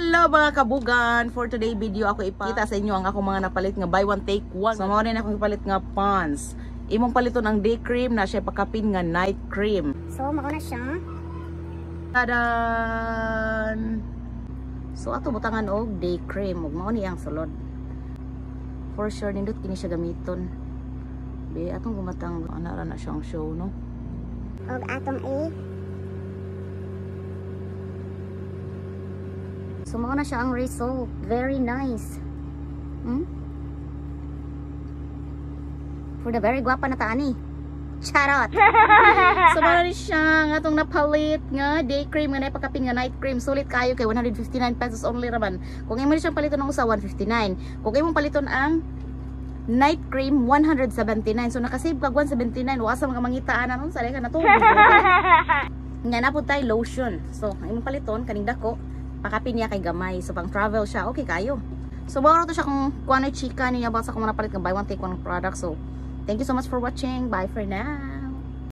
Hello mga kabugan! For today video ako ipakita sa inyo ang ako mga napalit nga buy one take one. So mao din ako ipalit nga pants. Imong paliton ang day cream na siya pakapin nga night cream. So mao na siya. Tadan! So ato butangan og day cream ug mao ni ang sulod. For sure nindot kini siya gamiton. Be atong gumatang ana ra na siyang show no. Og atong So mao na siya ang result. Very nice. For the very guwapa na taani. Charot. So mao ni siya nga atong napalit nga day cream nga napakapin nga night cream. Sulit kayo kay 159 pesos only raman. Kung imo ni siyang paliton ng usa 159. Kung imong paliton ang night cream 179. So nakasave ka 179. Wa sa mga mangitaan anon sa ka natulog. Nga na pud tay lotion. So imong paliton kaning dako pakapin niya kay gamay. So pang travel siya okay kayo. So bago to siya kung kuano chika niya ba sa kung napalit nga buy one take one product. So thank you so much for watching. Bye for now.